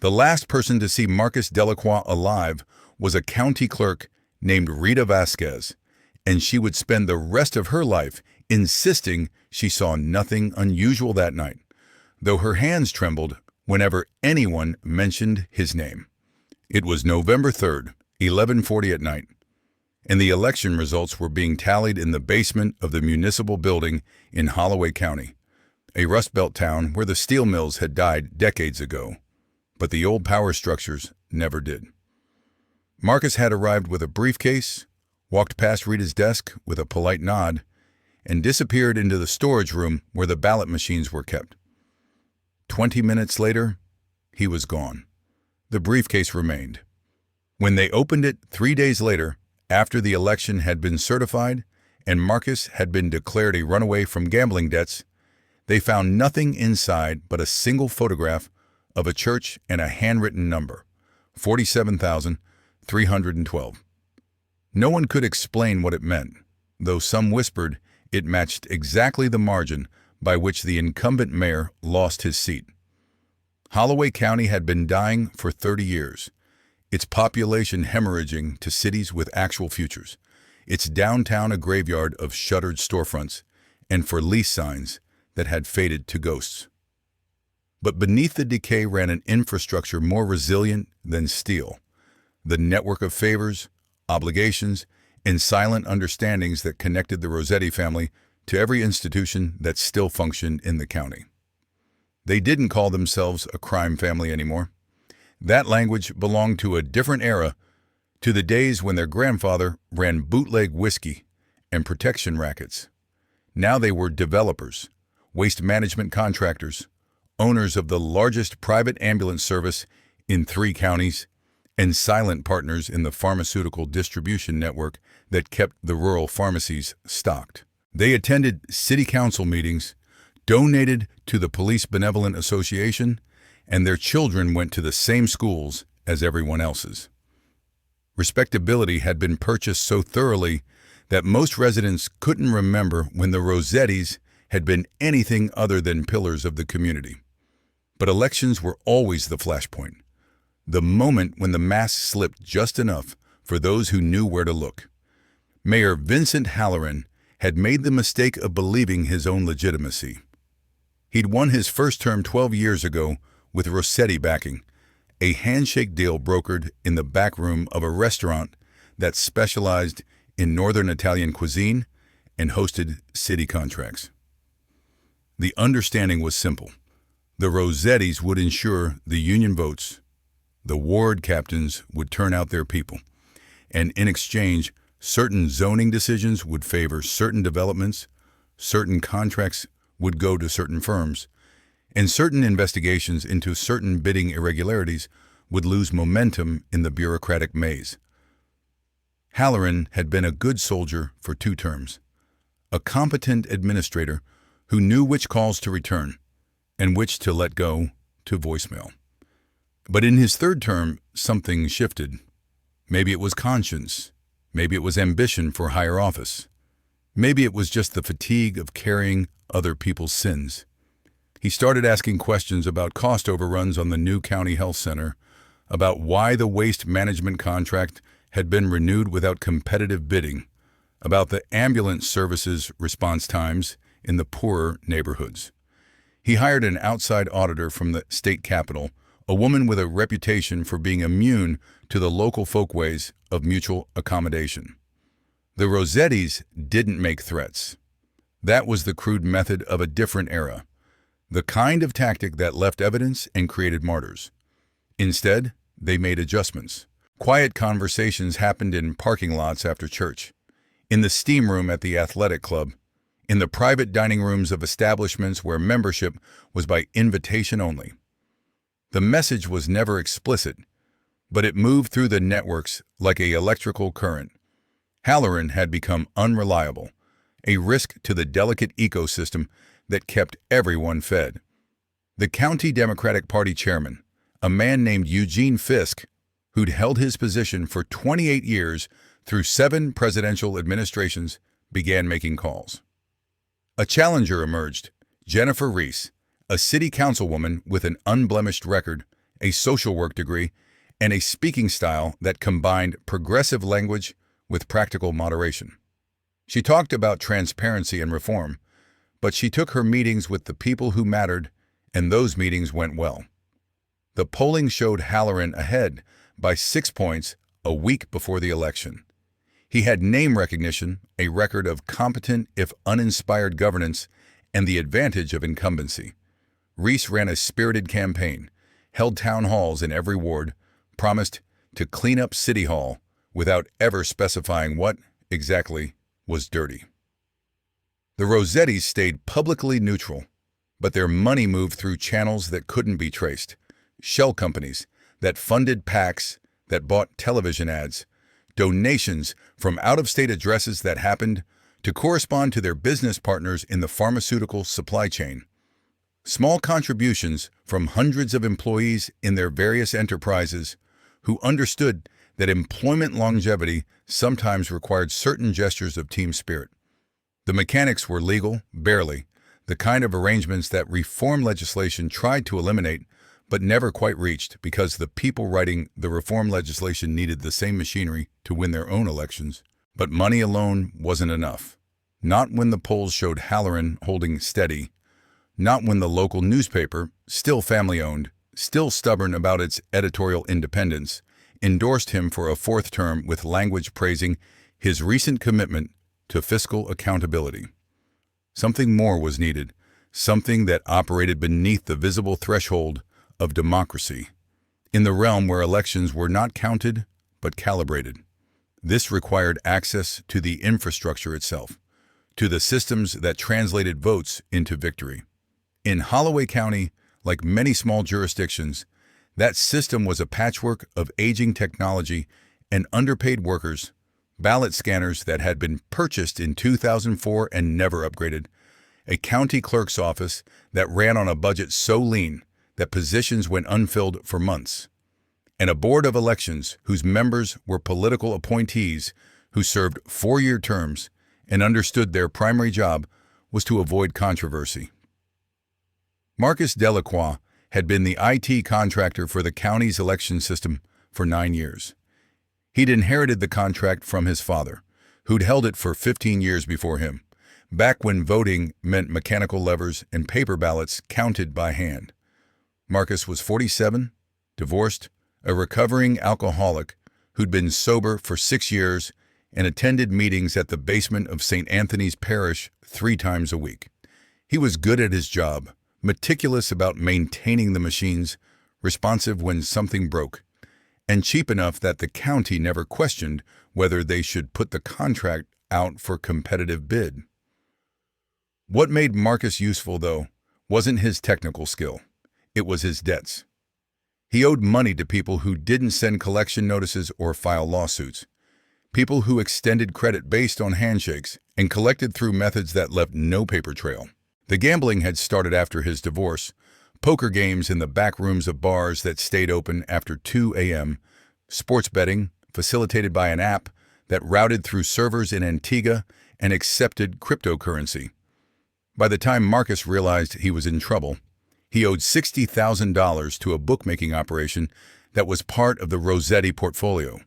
The last person to see Marcus Delacroix alive was a county clerk named Rita Vasquez, and she would spend the rest of her life insisting she saw nothing unusual that night, though her hands trembled whenever anyone mentioned his name. It was November 3rd, 11:40 at night, and the election results were being tallied in the basement of the municipal building in Holloway County, a Rust Belt town where the steel mills had died decades ago, but the old power structures never did. Marcus had arrived with a briefcase, walked past Rita's desk with a polite nod, and disappeared into the storage room where the ballot machines were kept. 20 minutes later, he was gone. The briefcase remained. When they opened it 3 days later, after the election had been certified and Marcus had been declared a runaway from gambling debts, they found nothing inside but a single photograph of a church and a handwritten number, 47,312. No one could explain what it meant, though some whispered it matched exactly the margin by which the incumbent mayor lost his seat. Holloway County had been dying for 30 years, its population hemorrhaging to cities with actual futures, its downtown a graveyard of shuttered storefronts and for lease signs that had faded to ghosts. But beneath the decay ran an infrastructure more resilient than steel, the network of favors, obligations, and silent understandings that connected the Rossetti family to every institution that still functioned in the county. They didn't call themselves a crime family anymore. That language belonged to a different era, to the days when their grandfather ran bootleg whiskey and protection rackets. Now they were developers, waste management contractors, owners of the largest private ambulance service in 3 counties, and silent partners in the pharmaceutical distribution network that kept the rural pharmacies stocked. They attended city council meetings, donated to the Police Benevolent Association, and their children went to the same schools as everyone else's. Respectability had been purchased so thoroughly that most residents couldn't remember when the Rossettis had been anything other than pillars of the community. But elections were always the flashpoint, the moment when the mask slipped just enough for those who knew where to look. Mayor Vincent Halloran had made the mistake of believing his own legitimacy. He'd won his first term 12 years ago with Rossetti backing, a handshake deal brokered in the back room of a restaurant that specialized in Northern Italian cuisine and hosted city contracts. The understanding was simple. The Rossettis would ensure the union votes, the ward captains would turn out their people, and in exchange, certain zoning decisions would favor certain developments, certain contracts would go to certain firms, and certain investigations into certain bidding irregularities would lose momentum in the bureaucratic maze. Halloran had been a good soldier for 2 terms, a competent administrator who knew which calls to return and which to let go to voicemail. But in his 3rd term, something shifted. Maybe it was conscience. Maybe it was ambition for higher office. Maybe it was just the fatigue of carrying other people's sins. He started asking questions about cost overruns on the new county health center, about why the waste management contract had been renewed without competitive bidding, about the ambulance services response times in the poorer neighborhoods. He hired an outside auditor from the state capitol, a woman with a reputation for being immune to the local folkways of mutual accommodation. The Rossettis didn't make threats. That was the crude method of a different era, the kind of tactic that left evidence and created martyrs. Instead, they made adjustments. Quiet conversations happened in parking lots after church, in the steam room at the athletic club, in the private dining rooms of establishments where membership was by invitation only. The message was never explicit, but it moved through the networks like an electrical current. Halloran had become unreliable, a risk to the delicate ecosystem that kept everyone fed. The county Democratic Party chairman, a man named Eugene Fisk, who'd held his position for 28 years through 7 presidential administrations, began making calls. A challenger emerged, Jennifer Reese, a city councilwoman with an unblemished record, a social work degree, and a speaking style that combined progressive language with practical moderation. She talked about transparency and reform, but she took her meetings with the people who mattered, and those meetings went well. The polling showed Halloran ahead by 6 points a week before the election. He had name recognition, a record of competent if uninspired governance, and the advantage of incumbency. Reese ran a spirited campaign, held town halls in every ward, promised to clean up City Hall without ever specifying what, exactly, was dirty. The Rossettis stayed publicly neutral, but their money moved through channels that couldn't be traced. Shell companies that funded PACs, that bought television ads, donations from out-of-state addresses that happened to correspond to their business partners in the pharmaceutical supply chain. Small contributions from hundreds of employees in their various enterprises who understood that employment longevity sometimes required certain gestures of team spirit. The mechanics were legal, barely, the kind of arrangements that reform legislation tried to eliminate but never quite reached because the people writing the reform legislation needed the same machinery to win their own elections. But money alone wasn't enough. Not when the polls showed Halloran holding steady, not when the local newspaper, still family-owned, still stubborn about its editorial independence, endorsed him for a fourth term with language praising his recent commitment to fiscal accountability. Something more was needed, something that operated beneath the visible threshold of democracy, in the realm where elections were not counted but calibrated. This required access to the infrastructure itself, to the systems that translated votes into victory. In Holloway County, like many small jurisdictions, that system was a patchwork of aging technology and underpaid workers, ballot scanners that had been purchased in 2004 and never upgraded, a county clerk's office that ran on a budget so lean that positions went unfilled for months, and a board of elections whose members were political appointees who served 4-year terms and understood their primary job was to avoid controversy. Marcus Delacroix had been the IT contractor for the county's election system for 9 years. He'd inherited the contract from his father, who'd held it for 15 years before him, back when voting meant mechanical levers and paper ballots counted by hand. Marcus was 47, divorced, a recovering alcoholic who'd been sober for 6 years and attended meetings at the basement of St. Anthony's Parish 3 times a week. He was good at his job, meticulous about maintaining the machines, responsive when something broke, and cheap enough that the county never questioned whether they should put the contract out for competitive bid. What made Marcus useful, though, wasn't his technical skill. It was his debts. He owed money to people who didn't send collection notices or file lawsuits, people who extended credit based on handshakes and collected through methods that left no paper trail. The gambling had started after his divorce, poker games in the back rooms of bars that stayed open after 2 a.m., sports betting facilitated by an app that routed through servers in Antigua and accepted cryptocurrency. By the time Marcus realized he was in trouble, he owed $60,000 to a bookmaking operation that was part of the Rossetti portfolio,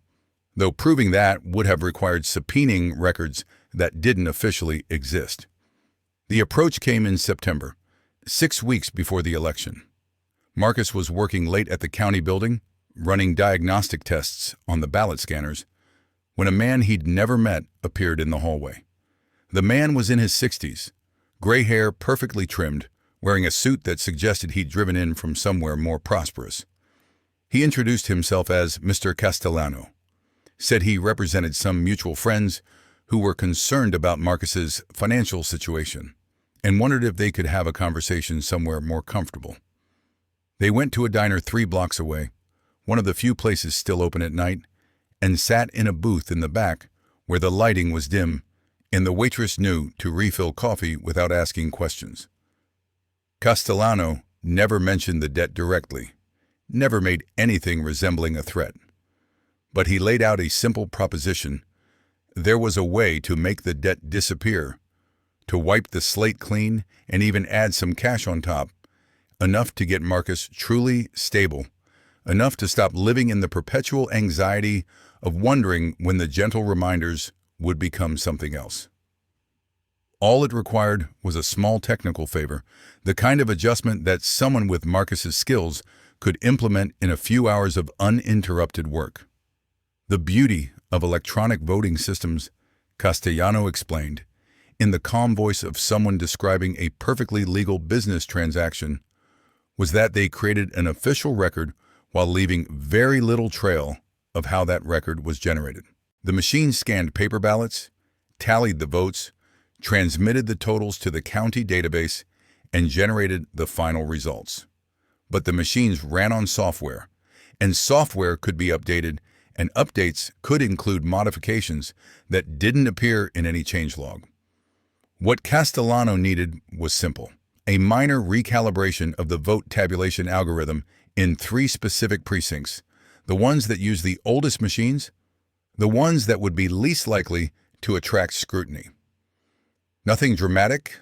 though proving that would have required subpoenaing records that didn't officially exist. The approach came in September, 6 weeks before the election. Marcus was working late at the county building, running diagnostic tests on the ballot scanners, when a man he'd never met appeared in the hallway. The man was in his 60s, gray hair perfectly trimmed, wearing a suit that suggested he'd driven in from somewhere more prosperous. He introduced himself as Mr. Castellano, said he represented some mutual friends who were concerned about Marcus's financial situation and wondered if they could have a conversation somewhere more comfortable. They went to a diner 3 blocks away, one of the few places still open at night, and sat in a booth in the back where the lighting was dim and the waitress knew to refill coffee without asking questions. Castellano never mentioned the debt directly, never made anything resembling a threat. But he laid out a simple proposition. There was a way to make the debt disappear, to wipe the slate clean and even add some cash on top, enough to get Marcus truly stable, enough to stop living in the perpetual anxiety of wondering when the gentle reminders would become something else. All it required was a small technical favor, the kind of adjustment that someone with Marcus's skills could implement in a few hours of uninterrupted work. The beauty of electronic voting systems, Castellano explained, in the calm voice of someone describing a perfectly legal business transaction, was that they created an official record while leaving very little trail of how that record was generated. The machine scanned paper ballots, tallied the votes, transmitted the totals to the county database, and generated the final results. But the machines ran on software, and software could be updated, and updates could include modifications that didn't appear in any changelog. What Castellano needed was simple: a minor recalibration of the vote tabulation algorithm in 3 specific precincts, the ones that use the oldest machines, the ones that would be least likely to attract scrutiny. Nothing dramatic,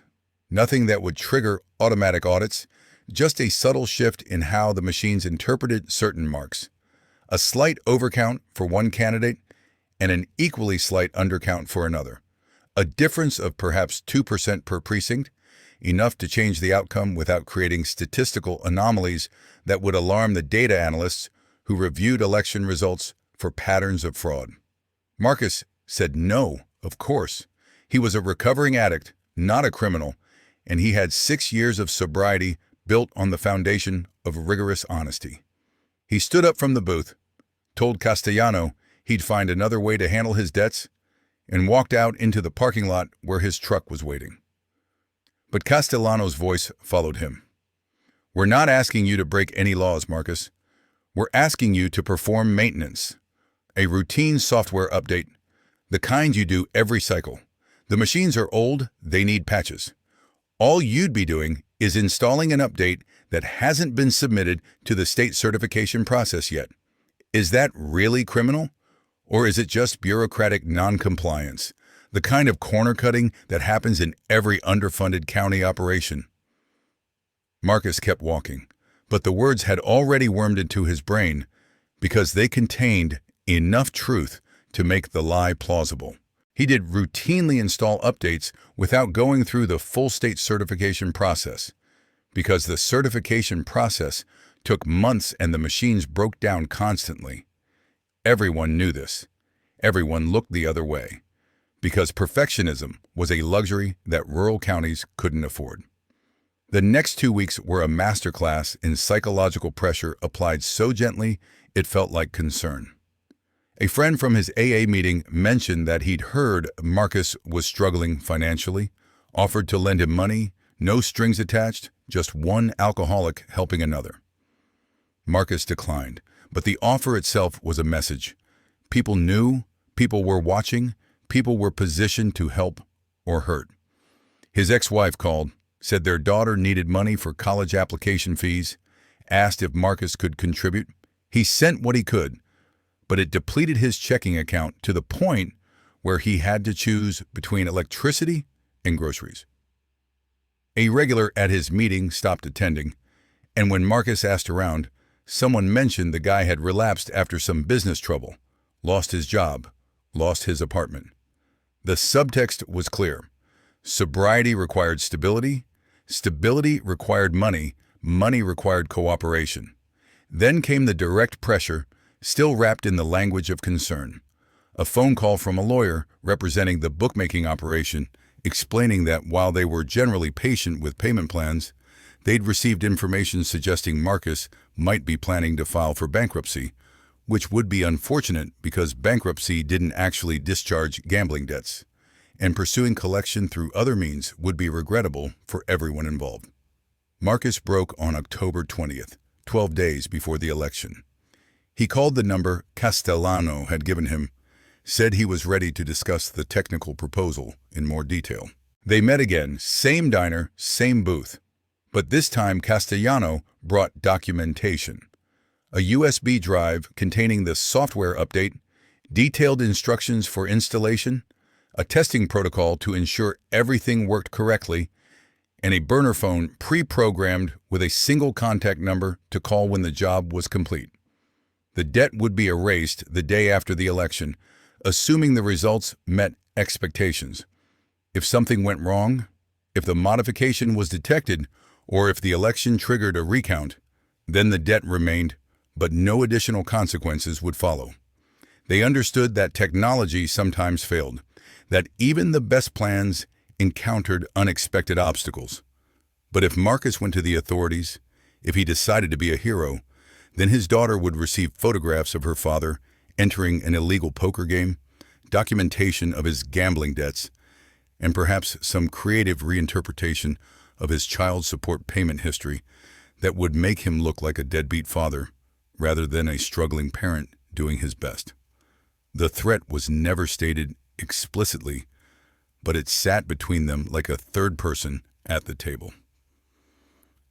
nothing that would trigger automatic audits, just a subtle shift in how the machines interpreted certain marks. A slight overcount for one candidate and an equally slight undercount for another. A difference of perhaps 2% per precinct, enough to change the outcome without creating statistical anomalies that would alarm the data analysts who reviewed election results for patterns of fraud. Marcus said no, of course. He was a recovering addict, not a criminal, and he had 6 years of sobriety built on the foundation of rigorous honesty. He stood up from the booth, told Castellano he'd find another way to handle his debts, and walked out into the parking lot where his truck was waiting. But Castellano's voice followed him. "We're not asking you to break any laws, Marcus. We're asking you to perform maintenance, a routine software update, the kind you do every cycle. The machines are old, they need patches. All you'd be doing is installing an update that hasn't been submitted to the state certification process yet. Is that really criminal? Or is it just bureaucratic noncompliance, the kind of corner-cutting that happens in every underfunded county operation?" Marcus kept walking, but the words had already wormed into his brain because they contained enough truth to make the lie plausible. He did routinely install updates without going through the full state certification process, because the certification process took months and the machines broke down constantly. Everyone knew this. Everyone looked the other way, because perfectionism was a luxury that rural counties couldn't afford. The next 2 weeks were a masterclass in psychological pressure applied so gently it felt like concern. A friend from his AA meeting mentioned that he'd heard Marcus was struggling financially, offered to lend him money, no strings attached, just one alcoholic helping another. Marcus declined, but the offer itself was a message. People knew, people were watching, people were positioned to help or hurt. His ex-wife called, said their daughter needed money for college application fees, asked if Marcus could contribute. He sent what he could, but it depleted his checking account to the point where he had to choose between electricity and groceries. A regular at his meeting stopped attending, and when Marcus asked around, someone mentioned the guy had relapsed after some business trouble, lost his job, lost his apartment. The subtext was clear. Sobriety required stability, stability required money, money required cooperation. Then came the direct pressure, still wrapped in the language of concern. A phone call from a lawyer representing the bookmaking operation, explaining that while they were generally patient with payment plans, they'd received information suggesting Marcus might be planning to file for bankruptcy, which would be unfortunate because bankruptcy didn't actually discharge gambling debts, and pursuing collection through other means would be regrettable for everyone involved. Marcus broke on October 20th, 12 days before the election. He called the number Castellano had given him, said he was ready to discuss the technical proposal in more detail. They met again, same diner, same booth. But this time Castellano brought documentation. A USB drive containing the software update, detailed instructions for installation, a testing protocol to ensure everything worked correctly, and a burner phone pre-programmed with a single contact number to call when the job was complete. The debt would be erased the day after the election, assuming the results met expectations. If something went wrong, if the modification was detected, or if the election triggered a recount, then the debt remained, but no additional consequences would follow. They understood that technology sometimes failed, that even the best plans encountered unexpected obstacles. But if Marcus went to the authorities, if he decided to be a hero, then his daughter would receive photographs of her father entering an illegal poker game, documentation of his gambling debts, and perhaps some creative reinterpretation of his child support payment history that would make him look like a deadbeat father rather than a struggling parent doing his best. The threat was never stated explicitly, but it sat between them like a third person at the table.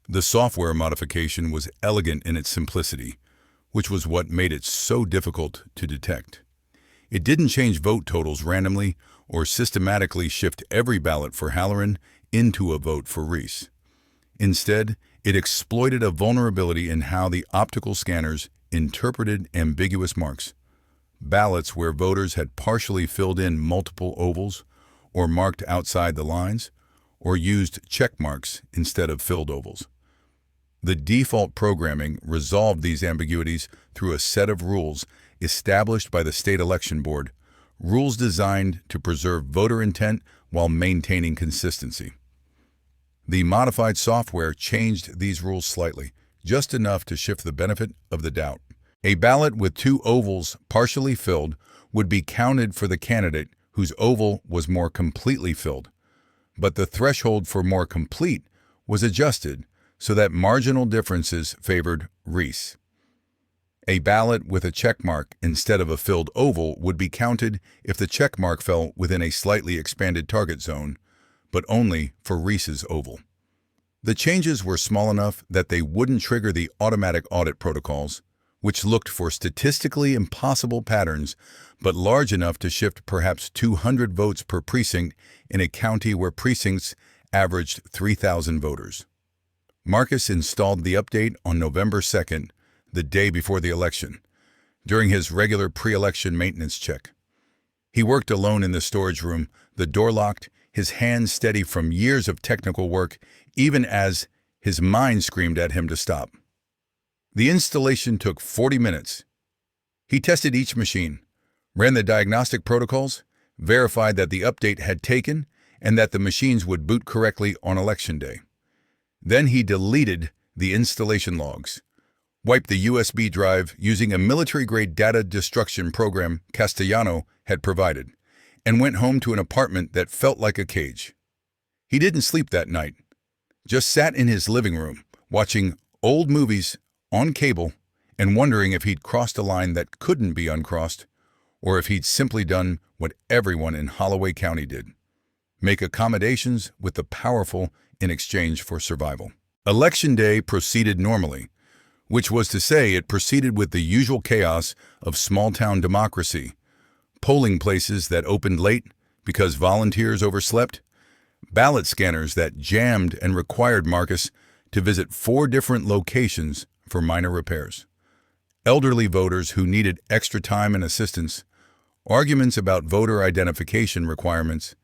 The software modification was elegant in its simplicity, which was what made it so difficult to detect. It didn't change vote totals randomly or systematically shift every ballot for Halloran into a vote for Reese. Instead, it exploited a vulnerability in how the optical scanners interpreted ambiguous marks. Ballots where voters had partially filled in multiple ovals or marked outside the lines, or used check marks instead of filled ovals. The default programming resolved these ambiguities through a set of rules established by the state election board, rules designed to preserve voter intent while maintaining consistency. The modified software changed these rules slightly, just enough to shift the benefit of the doubt. A ballot with two ovals partially filled would be counted for the candidate whose oval was more completely filled, but the threshold for more complete was adjusted so that marginal differences favored Reese. A ballot with a checkmark instead of a filled oval would be counted if the checkmark fell within a slightly expanded target zone, but only for Reese's oval. The changes were small enough that they wouldn't trigger the automatic audit protocols, which looked for statistically impossible patterns, but large enough to shift perhaps 200 votes per precinct in a county where precincts averaged 3,000 voters. Marcus installed the update on November 2nd, the day before the election, during his regular pre-election maintenance check. He worked alone in the storage room, the door locked, his hands steady from years of technical work, even as his mind screamed at him to stop. The installation took 40 minutes. He tested each machine, ran the diagnostic protocols, verified that the update had taken and that the machines would boot correctly on election day. Then he deleted the installation logs, wiped the USB drive using a military-grade data destruction program Castellano had provided, and went home to an apartment that felt like a cage. He didn't sleep that night, just sat in his living room, watching old movies on cable and wondering if he'd crossed a line that couldn't be uncrossed, or if he'd simply done what everyone in Holloway County did: make accommodations with the powerful in exchange for survival. Election day proceeded normally, which was to say it proceeded with the usual chaos of small-town democracy: polling places that opened late because volunteers overslept, ballot scanners that jammed and required Marcus to visit 4 different locations for minor repairs, elderly voters who needed extra time and assistance, arguments about voter identification requirements,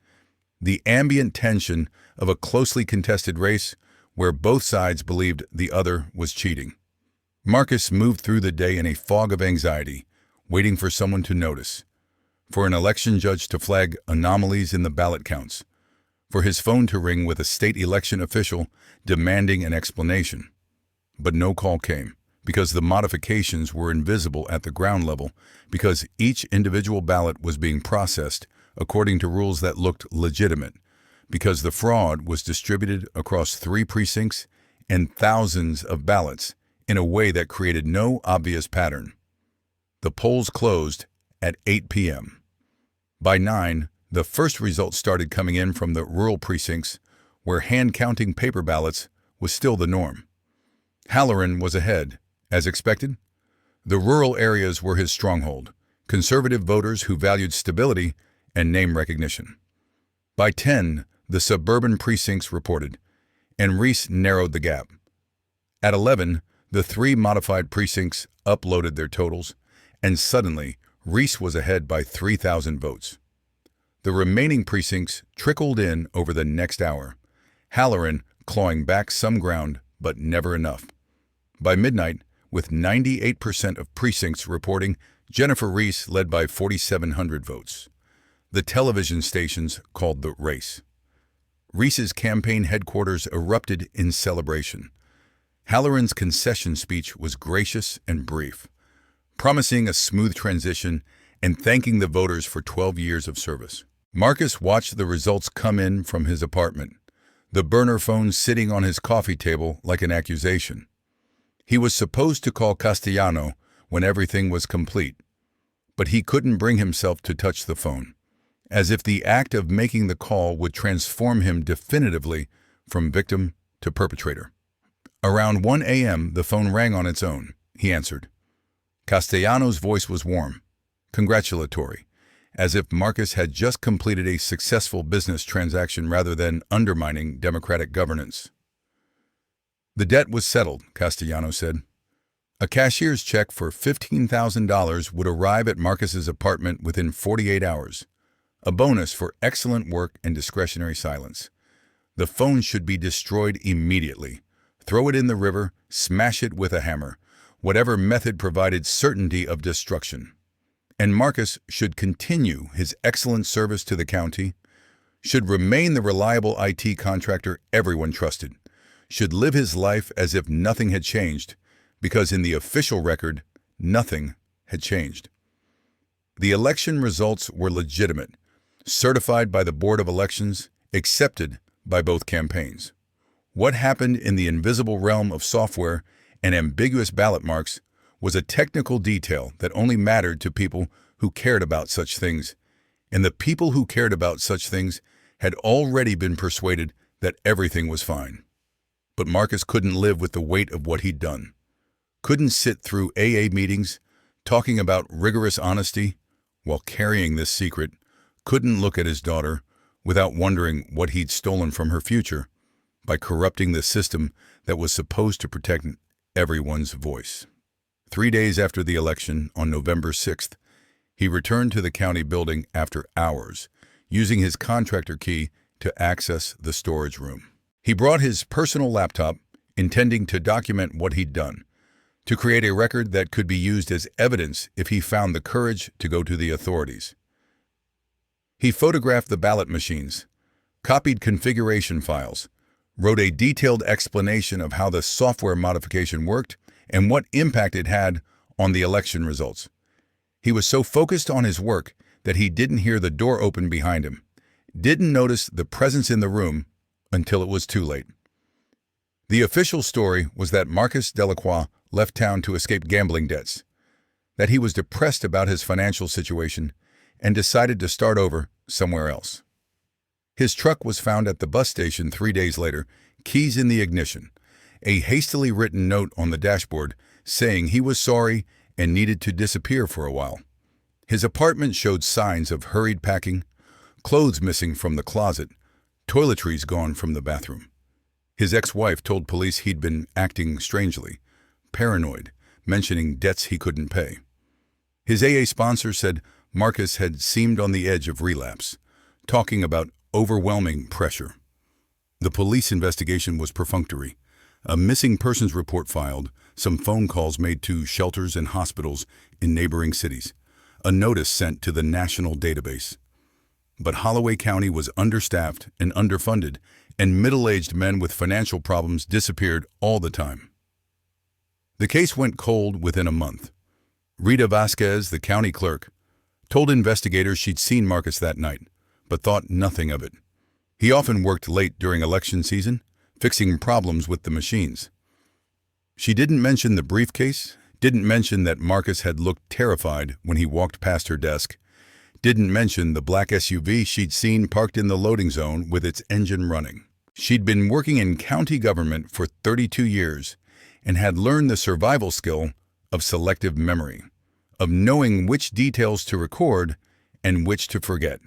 the ambient tension of a closely contested race where both sides believed the other was cheating. Marcus moved through the day in a fog of anxiety, waiting for someone to notice, for an election judge to flag anomalies in the ballot counts, for his phone to ring with a state election official demanding an explanation. But no call came, because the modifications were invisible at the ground level, because each individual ballot was being processed according to rules that looked legitimate, because the fraud was distributed across 3 precincts and thousands of ballots in a way that created no obvious pattern. The polls closed at 8 p.m. By 9, the first results started coming in from the rural precincts, where hand-counting paper ballots was still the norm. Halloran was ahead, as expected. The rural areas were his stronghold, conservative voters who valued stability and name recognition. By 10, the suburban precincts reported, and Reese narrowed the gap. At 11, The three modified precincts uploaded their totals, and suddenly, Reese was ahead by 3,000 votes. The remaining precincts trickled in over the next hour, Halloran clawing back some ground, but never enough. By midnight, with 98% of precincts reporting, Jennifer Reese led by 4,700 votes. The television stations called the race. Reese's campaign headquarters erupted in celebration. Halloran's concession speech was gracious and brief, promising a smooth transition and thanking the voters for 12 years of service. Marcus watched the results come in from his apartment, the burner phone sitting on his coffee table like an accusation. He was supposed to call Castellano when everything was complete, but he couldn't bring himself to touch the phone, as if the act of making the call would transform him definitively from victim to perpetrator. Around 1 a.m., the phone rang on its own. He answered. Castellano's voice was warm, congratulatory, as if Marcus had just completed a successful business transaction rather than undermining democratic governance. The debt was settled, Castellano said. A cashier's check for $15,000 would arrive at Marcus's apartment within 48 hours, a bonus for excellent work and discretionary silence. The phone should be destroyed immediately. Throw it in the river, smash it with a hammer, whatever method provided certainty of destruction. And Marcus should continue his excellent service to the county, should remain the reliable IT contractor everyone trusted, should live his life as if nothing had changed, because in the official record, nothing had changed. The election results were legitimate, certified by the Board of Elections, accepted by both campaigns. What happened in the invisible realm of software and ambiguous ballot marks was a technical detail that only mattered to people who cared about such things, and the people who cared about such things had already been persuaded that everything was fine. But Marcus couldn't live with the weight of what he'd done, couldn't sit through AA meetings talking about rigorous honesty while carrying this secret, couldn't look at his daughter without wondering what he'd stolen from her future by corrupting the system that was supposed to protect everyone's voice. 3 days after the election, on November 6th, he returned to the county building after hours, using his contractor key to access the storage room. He brought his personal laptop, intending to document what he'd done, to create a record that could be used as evidence if he found the courage to go to the authorities. He photographed the ballot machines, copied configuration files, wrote a detailed explanation of how the software modification worked and what impact it had on the election results. He was so focused on his work that he didn't hear the door open behind him, didn't notice the presence in the room until it was too late. The official story was that Marcus Delacroix left town to escape gambling debts, that he was depressed about his financial situation and decided to start over somewhere else. His truck was found at the bus station 3 days later, keys in the ignition, a hastily written note on the dashboard saying he was sorry and needed to disappear for a while. His apartment showed signs of hurried packing, clothes missing from the closet, toiletries gone from the bathroom. His ex-wife told police he'd been acting strangely, paranoid, mentioning debts he couldn't pay. His AA sponsor said Marcus had seemed on the edge of relapse, talking about overwhelming pressure. The police investigation was perfunctory. A missing persons report filed, some phone calls made to shelters and hospitals in neighboring cities, a notice sent to the national database. But Holloway County was understaffed and underfunded, and middle-aged men with financial problems disappeared all the time. The case went cold within a month. Rita Vasquez, the county clerk, told investigators she'd seen Marcus that night, but thought nothing of it. He often worked late during election season, fixing problems with the machines. She didn't mention the briefcase, didn't mention that Marcus had looked terrified when he walked past her desk, didn't mention the black SUV she'd seen parked in the loading zone with its engine running. She'd been working in county government for 32 years and had learned the survival skill of selective memory, of knowing which details to record and which to forget.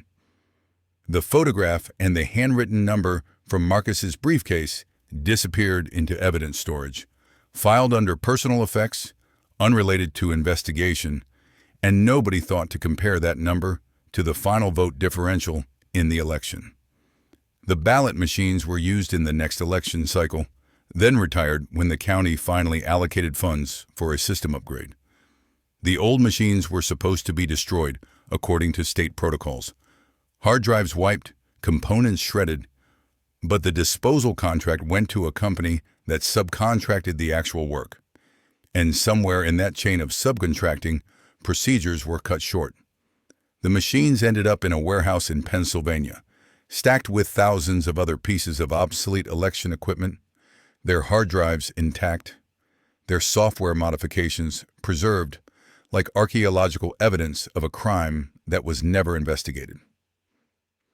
The photograph and the handwritten number from Marcus's briefcase disappeared into evidence storage, filed under personal effects, unrelated to investigation, and nobody thought to compare that number to the final vote differential in the election. The ballot machines were used in the next election cycle, then retired when the county finally allocated funds for a system upgrade. The old machines were supposed to be destroyed according to state protocols. Hard drives wiped, components shredded, but the disposal contract went to a company that subcontracted the actual work. And somewhere in that chain of subcontracting, procedures were cut short. The machines ended up in a warehouse in Pennsylvania, stacked with thousands of other pieces of obsolete election equipment, their hard drives intact, their software modifications preserved like archaeological evidence of a crime that was never investigated.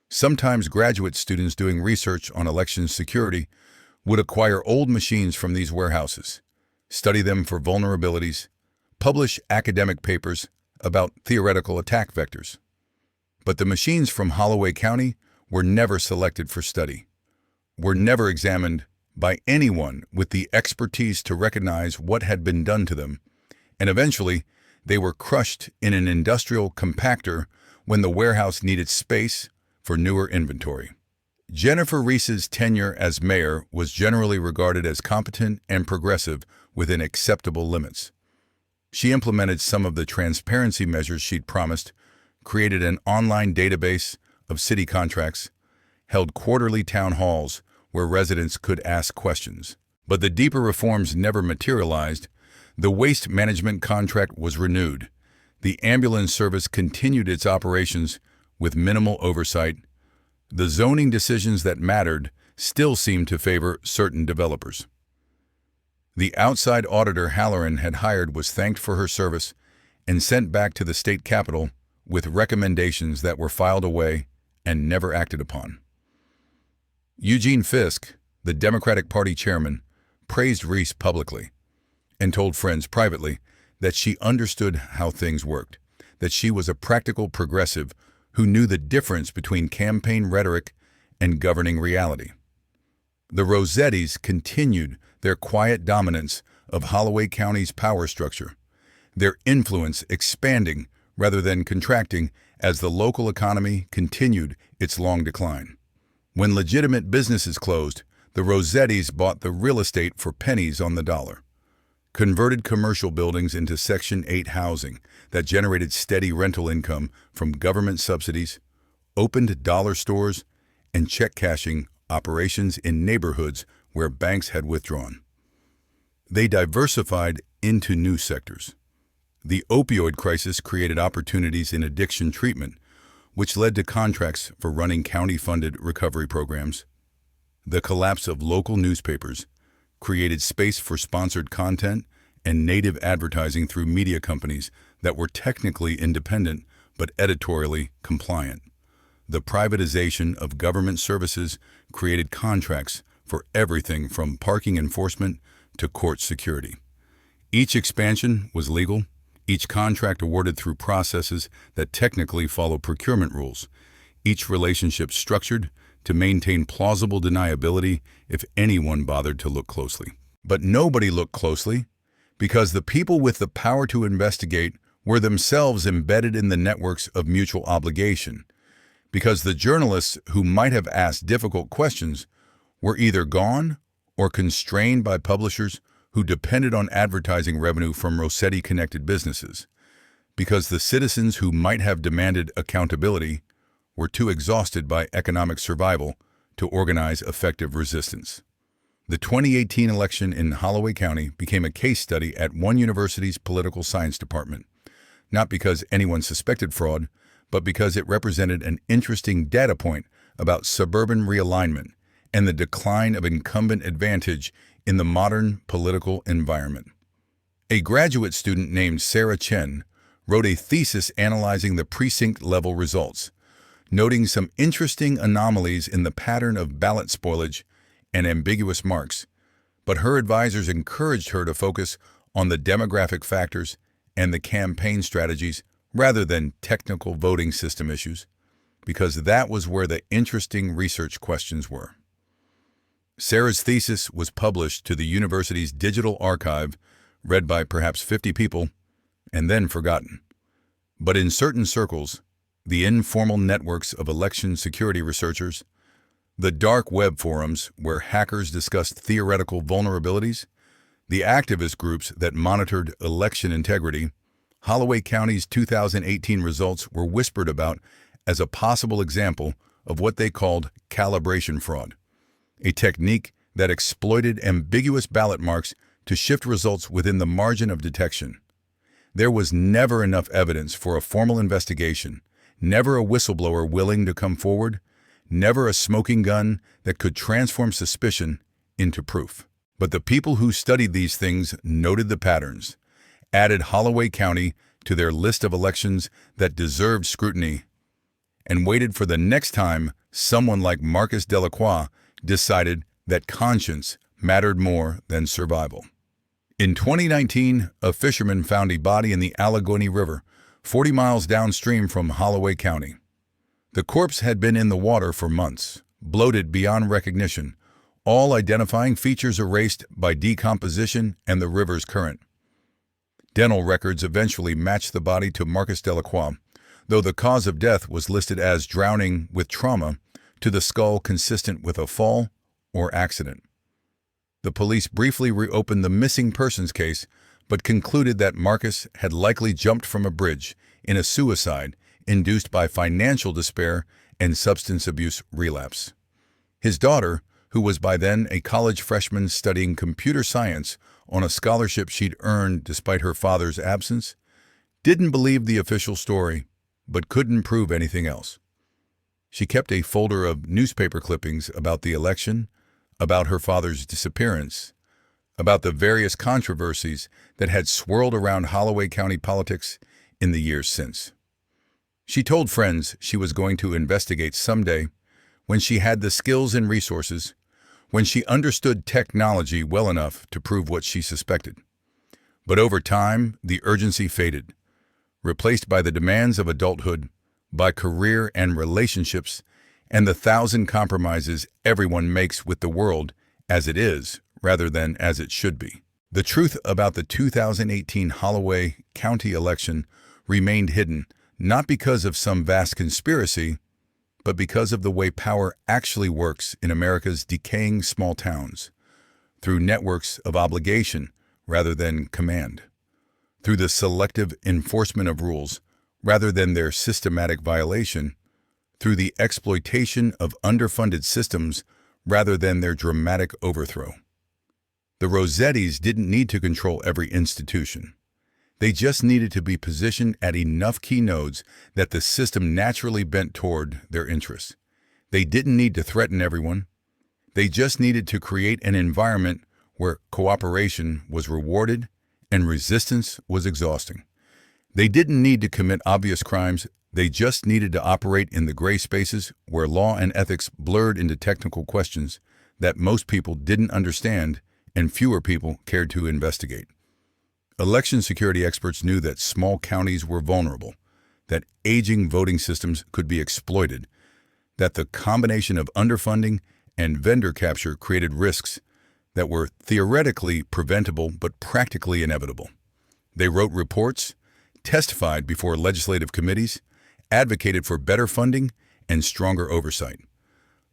Sometimes graduate students doing research on election security would acquire old machines from these warehouses, study them for vulnerabilities, publish academic papers about theoretical attack vectors. But the machines from Holloway County were never selected for study, were never examined by anyone with the expertise to recognize what had been done to them, and eventually they were crushed in an industrial compactor when the warehouse needed space for newer inventory. Jennifer Reese's tenure as mayor was generally regarded as competent and progressive within acceptable limits. She implemented some of the transparency measures she'd promised, created an online database of city contracts, held quarterly town halls where residents could ask questions. But the deeper reforms never materialized. The waste management contract was renewed. The ambulance service continued its operations with minimal oversight. The zoning decisions that mattered still seemed to favor certain developers. The outside auditor Halloran had hired was thanked for her service and sent back to the state capitol with recommendations that were filed away and never acted upon. Eugene Fisk, the Democratic Party chairman, praised Reese publicly and told friends privately that she understood how things worked, that she was a practical progressive who knew the difference between campaign rhetoric and governing reality. The Rossettis continued their quiet dominance of Holloway County's power structure, their influence expanding rather than contracting as the local economy continued its long decline. When legitimate businesses closed, the Rossettis bought the real estate for pennies on the dollar, converted commercial buildings into Section 8 housing that generated steady rental income from government subsidies, opened dollar stores, and check-cashing operations in neighborhoods where banks had withdrawn. They diversified into new sectors. The opioid crisis created opportunities in addiction treatment, which led to contracts for running county-funded recovery programs. The collapse of local newspapers created space for sponsored content and native advertising through media companies that were technically independent but editorially compliant. The privatization of government services created contracts for everything from parking enforcement to court security. Each expansion was legal, each contract awarded through processes that technically follow procurement rules, each relationship structured to maintain plausible deniability if anyone bothered to look closely. But nobody looked closely because the people with the power to investigate were themselves embedded in the networks of mutual obligation, because the journalists who might have asked difficult questions were either gone or constrained by publishers who depended on advertising revenue from Rossetti-connected businesses, because the citizens who might have demanded accountability were too exhausted by economic survival to organize effective resistance. The 2018 election in Holloway County became a case study at one university's political science department, not because anyone suspected fraud, but because it represented an interesting data point about suburban realignment and the decline of incumbent advantage in the modern political environment. A graduate student named Sarah Chen wrote a thesis analyzing the precinct-level results, noting some interesting anomalies in the pattern of ballot spoilage and ambiguous marks, but her advisors encouraged her to focus on the demographic factors and the campaign strategies rather than technical voting system issues, because that was where the interesting research questions were. Sarah's thesis was published to the university's digital archive, read by perhaps 50 people, and then forgotten. But in certain circles, the informal networks of election security researchers, the dark web forums where hackers discussed theoretical vulnerabilities, the activist groups that monitored election integrity, Holloway County's 2018 results were whispered about as a possible example of what they called calibration fraud, a technique that exploited ambiguous ballot marks to shift results within the margin of detection. There was never enough evidence for a formal investigation, never a whistleblower willing to come forward, never a smoking gun that could transform suspicion into proof. But the people who studied these things noted the patterns, added Holloway County to their list of elections that deserved scrutiny, and waited for the next time someone like Marcus Delacroix decided that conscience mattered more than survival. In 2019, a fisherman found a body in the Allegheny River, 40 miles downstream from Holloway County. The corpse had been in the water for months, bloated beyond recognition, all identifying features erased by decomposition and the river's current. Dental records eventually matched the body to Marcus Delacroix, though the cause of death was listed as drowning with trauma to the skull consistent with a fall or accident. The police briefly reopened the missing persons case, but concluded that Marcus had likely jumped from a bridge in a suicide induced by financial despair and substance abuse relapse. His daughter, who was by then a college freshman studying computer science on a scholarship she'd earned despite her father's absence, didn't believe the official story, but couldn't prove anything else. She kept a folder of newspaper clippings about the election, about her father's disappearance, about the various controversies that had swirled around Holloway County politics in the years since. She told friends she was going to investigate someday when she had the skills and resources, when she understood technology well enough to prove what she suspected. But over time, the urgency faded, replaced by the demands of adulthood, by career and relationships, and the 1,000 compromises everyone makes with the world as it is rather than as it should be. The truth about the 2018 Holloway County election remained hidden, not because of some vast conspiracy, but because of the way power actually works in America's decaying small towns, through networks of obligation rather than command, through the selective enforcement of rules rather than their systematic violation, through the exploitation of underfunded systems rather than their dramatic overthrow. The Rossettis didn't need to control every institution. They just needed to be positioned at enough key nodes that the system naturally bent toward their interests. They didn't need to threaten everyone. They just needed to create an environment where cooperation was rewarded and resistance was exhausting. They didn't need to commit obvious crimes. They just needed to operate in the gray spaces where law and ethics blurred into technical questions that most people didn't understand and fewer people cared to investigate. Election security experts knew that small counties were vulnerable, that aging voting systems could be exploited, that the combination of underfunding and vendor capture created risks that were theoretically preventable but practically inevitable. They wrote reports, testified before legislative committees, advocated for better funding and stronger oversight.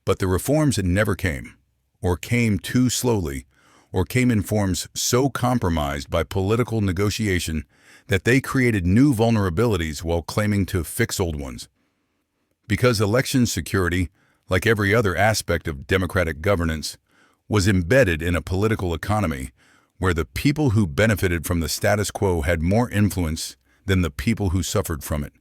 But the reforms never came, or came too slowly, or came in forms so compromised by political negotiation that they created new vulnerabilities while claiming to fix old ones. Because election security, like every other aspect of democratic governance, was embedded in a political economy where the people who benefited from the status quo had more influence than the people who suffered from it,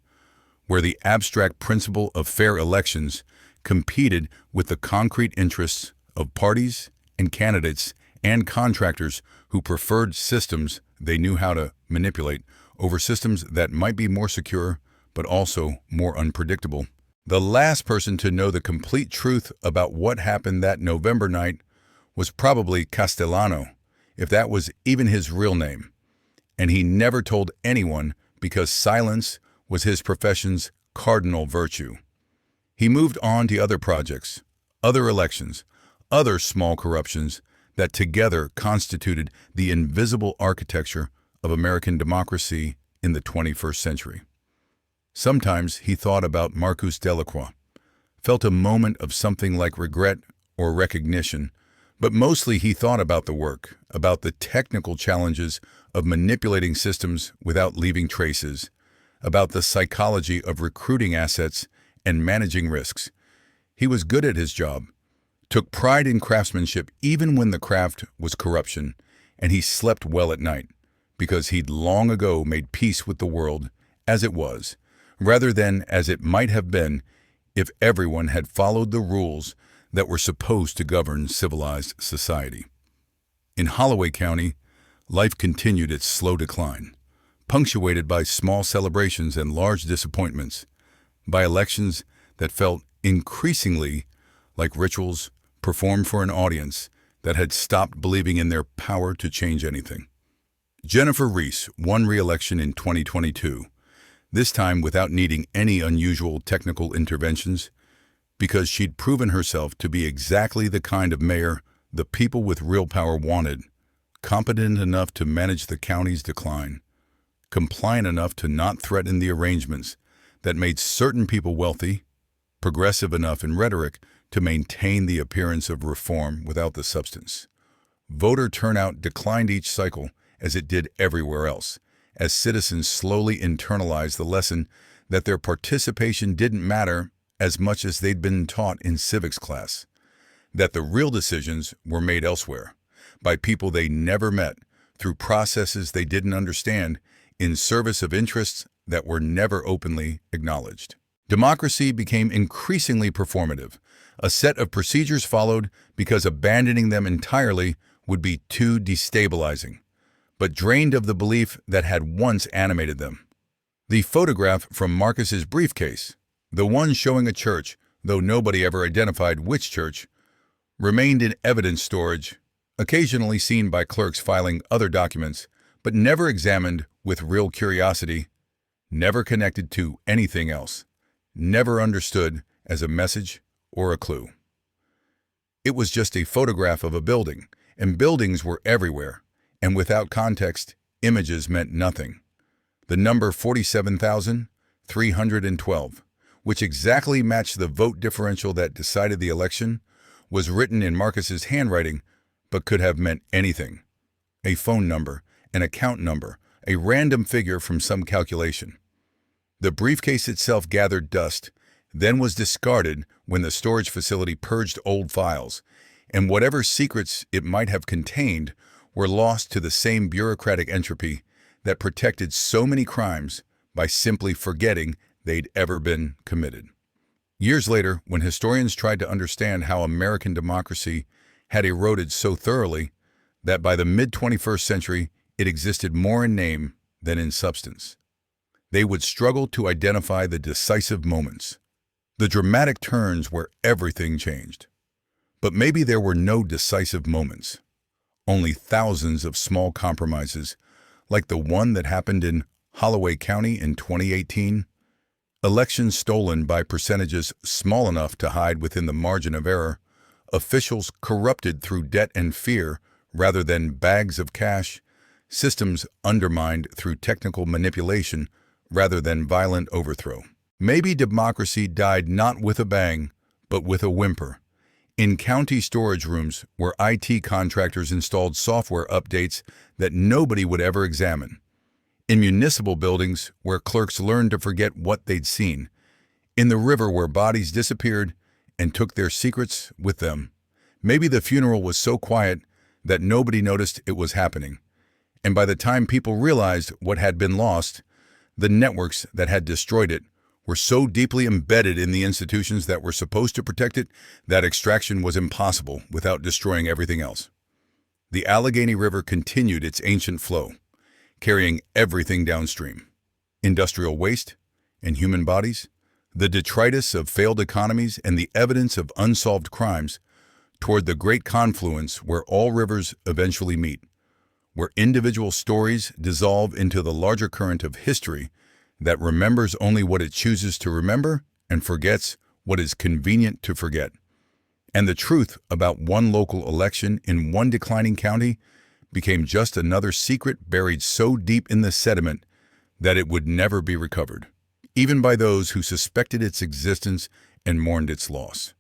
where the abstract principle of fair elections competed with the concrete interests of parties and candidates and contractors who preferred systems they knew how to manipulate over systems that might be more secure but also more unpredictable. The last person to know the complete truth about what happened that November night was probably Castellano, if that was even his real name. And he never told anyone because silence was his profession's cardinal virtue. He moved on to other projects, other elections, other small corruptions that together constituted the invisible architecture of American democracy in the 21st century. Sometimes he thought about Marcus Delacroix, felt a moment of something like regret or recognition, but mostly he thought about the work, about the technical challenges of manipulating systems without leaving traces, about the psychology of recruiting assets and managing risks. He was good at his job, took pride in craftsmanship even when the craft was corruption, and he slept well at night, because he'd long ago made peace with the world as it was, rather than as it might have been if everyone had followed the rules that were supposed to govern civilized society. In Holloway County, life continued its slow decline, punctuated by small celebrations and large disappointments, by elections that felt increasingly like rituals performed for an audience that had stopped believing in their power to change anything. Jennifer Reese won re-election in 2022, this time without needing any unusual technical interventions, because she'd proven herself to be exactly the kind of mayor the people with real power wanted, competent enough to manage the county's decline, compliant enough to not threaten the arrangements that made certain people wealthy, progressive enough in rhetoric to maintain the appearance of reform without the substance. Voter turnout declined each cycle as it did everywhere else, as citizens slowly internalized the lesson that their participation didn't matter as much as they'd been taught in civics class, that the real decisions were made elsewhere, by people they never met, through processes they didn't understand, in service of interests that were never openly acknowledged. Democracy became increasingly performative, a set of procedures followed because abandoning them entirely would be too destabilizing, but drained of the belief that had once animated them. The photograph from Marcus's briefcase, the one showing a church, though nobody ever identified which church, remained in evidence storage, occasionally seen by clerks filing other documents, but never examined with real curiosity, never connected to anything else, never understood as a message or a clue. It was just a photograph of a building, and buildings were everywhere, and without context, images meant nothing. The number 47,312, which exactly matched the vote differential that decided the election, was written in Marcus's handwriting, but could have meant anything. A phone number, an account number, a random figure from some calculation. The briefcase itself gathered dust, then was discarded when the storage facility purged old files, and whatever secrets it might have contained were lost to the same bureaucratic entropy that protected so many crimes by simply forgetting they'd ever been committed. Years later, when historians tried to understand how American democracy had eroded so thoroughly that by the mid-21st century it existed more in name than in substance, they would struggle to identify the decisive moments, the dramatic turns where everything changed. But maybe there were no decisive moments, only thousands of small compromises, like the one that happened in Holloway County in 2018, elections stolen by percentages small enough to hide within the margin of error, officials corrupted through debt and fear rather than bags of cash, systems undermined through technical manipulation rather than violent overthrow. Maybe democracy died not with a bang, but with a whimper. In county storage rooms where IT contractors installed software updates that nobody would ever examine. In municipal buildings where clerks learned to forget what they'd seen. In the river where bodies disappeared and took their secrets with them. Maybe the funeral was so quiet that nobody noticed it was happening. And by the time people realized what had been lost, the networks that had destroyed it were so deeply embedded in the institutions that were supposed to protect it that extraction was impossible without destroying everything else. The Allegheny River continued its ancient flow, carrying everything downstream. Industrial waste and human bodies, the detritus of failed economies and the evidence of unsolved crimes toward the great confluence where all rivers eventually meet, where individual stories dissolve into the larger current of history that remembers only what it chooses to remember and forgets what is convenient to forget. And the truth about one local election in one declining county became just another secret buried so deep in the sediment that it would never be recovered, even by those who suspected its existence and mourned its loss.